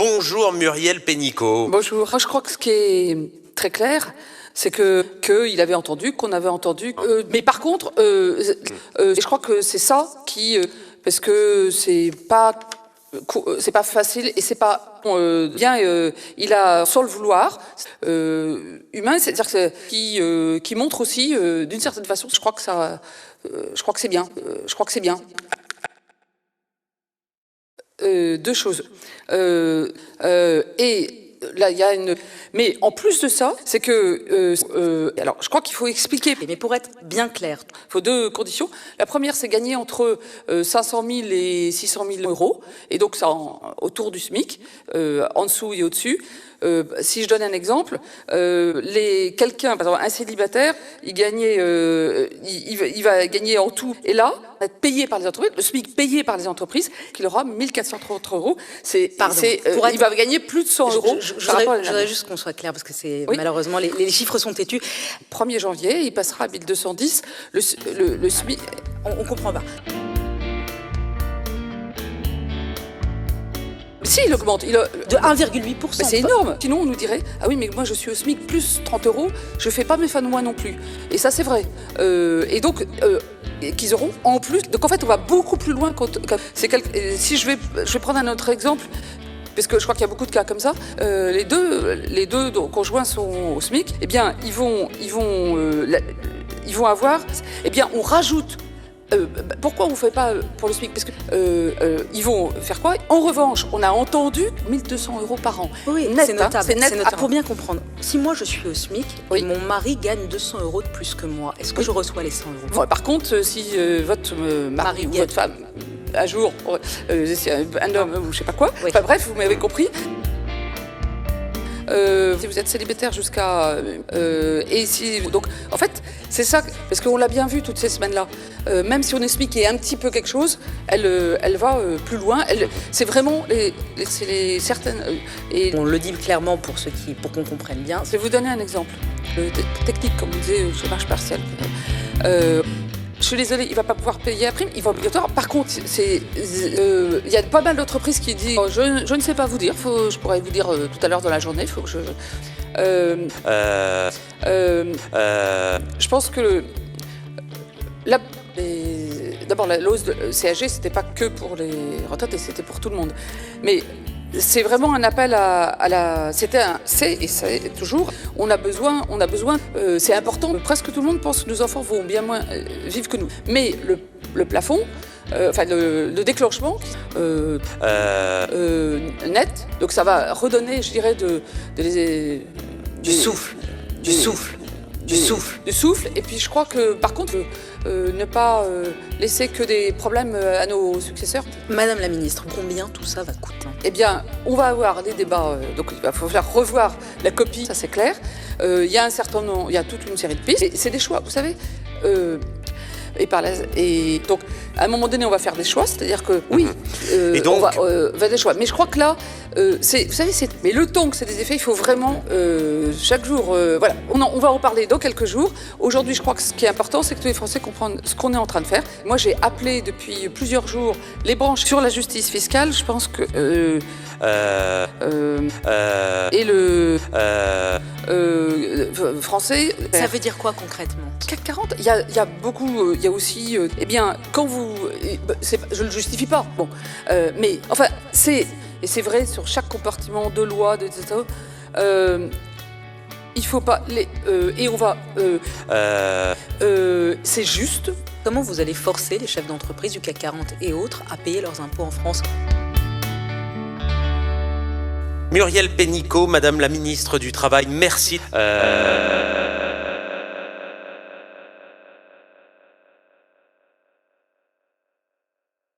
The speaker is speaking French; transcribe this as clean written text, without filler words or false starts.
Bonjour Muriel Pénicaud. Bonjour. Moi, je crois que ce qui est très clair, c'est qu'il avait entendu, qu'on avait entendu. Mais par contre, je crois que c'est ça qui... parce que c'est pas facile et c'est pas bien. Il a, sans le vouloir, humain, c'est-à-dire qui montre aussi, d'une certaine façon, je crois que c'est bien. Je crois que c'est bien. Deux choses. Et là, il y a une... Mais en plus de ça, c'est que... alors, je crois qu'il faut expliquer. Mais pour être bien clair, il faut deux conditions. La première, c'est gagner entre 500 000 et 600 000 euros. Et donc, ça autour du SMIC, en dessous et au-dessus. Si je donne un exemple, quelqu'un, par exemple, un célibataire, il va gagner en tout. Et là, être payé par les entreprises, le SMIC payé par les entreprises, qu'il aura 1 430 euros. Il va gagner plus de 100 euros. Je voudrais juste qu'on soit clair, parce que oui. Malheureusement, les chiffres sont têtus. 1er janvier, il passera à 1 210. Le SMIC... On comprend pas. Si, il augmente. De 1,8%. C'est énorme. Sinon, on nous dirait, ah oui, mais moi, je suis au SMIC plus 30 euros, je fais pas mes fins de mois non plus. Et ça, c'est vrai. Et donc, qu'ils auront en plus. Donc, en fait, on va beaucoup plus loin. Si je vais prendre un autre exemple, parce que je crois qu'il y a beaucoup de cas comme ça, les deux conjoints sont au SMIC, eh bien, ils vont avoir, eh bien, on rajoute. Pourquoi on ne fait pas pour le SMIC? Parce que ils vont faire quoi? En revanche, on a entendu 1 200 euros par an. Oui, net, c'est notable. C'est net. Pour bien comprendre, si moi je suis au SMIC et mon mari gagne 200 euros de plus que moi, est-ce que je reçois les 100 euros? Par contre, si votre mari ou votre femme, un jour, un homme ou je sais pas quoi, enfin bref, vous m'avez compris. Si vous êtes célibataire jusqu'à... donc, en fait, c'est ça, parce qu'on l'a bien vu toutes ces semaines-là. Même si on explique un petit peu quelque chose, elle va plus loin. C'est vraiment certaines... et on le dit clairement pour qu'on comprenne bien. Je vais vous donner un exemple technique, comme on disait, chômage partiel. Je suis désolée, il ne va pas pouvoir payer la prime, il va obligatoire. Par contre, il y a pas mal d'entreprises qui disent je ne sais pas vous dire, je pourrais vous dire tout à l'heure dans la journée, il faut que je... Je pense que d'abord, la hausse de CSG, c'était pas que pour les retraités, c'était pour tout le monde. Mais c'est vraiment un appel c'est toujours, on a besoin, c'est important. Presque tout le monde pense que nos enfants vont bien moins vivre que nous. Mais le plafond, le déclenchement net, donc ça va redonner, je dirais, du souffle. Et puis je crois que, par contre, ne pas laisser que des problèmes à nos successeurs. Madame la ministre, combien tout ça va coûter? Eh bien, on va avoir des débats, donc il va falloir revoir la copie, ça c'est clair. Il y a il y a toute une série de pistes. C'est des choix, vous savez. Et donc, à un moment donné, on va faire des choix, c'est-à-dire que oui, on va faire des choix. Mais je crois que là, vous savez, mais le temps que c'est des effets, il faut vraiment chaque jour, voilà. On va en parler dans quelques jours. Aujourd'hui, je crois que ce qui est important, c'est que tous les Français comprennent ce qu'on est en train de faire. Moi, j'ai appelé depuis plusieurs jours les branches sur la justice fiscale. Je pense que et le français. Ça veut dire quoi concrètement? CAC 40, il y a beaucoup, il y a aussi, eh bien, quand vous, je ne le justifie pas, bon, mais enfin, et c'est vrai sur chaque compartiment de loi, etc. Il faut pas et on va, c'est juste. Comment vous allez forcer les chefs d'entreprise du CAC 40 et autres à payer leurs impôts en France? Muriel Pénicaud, Madame la ministre du Travail, merci.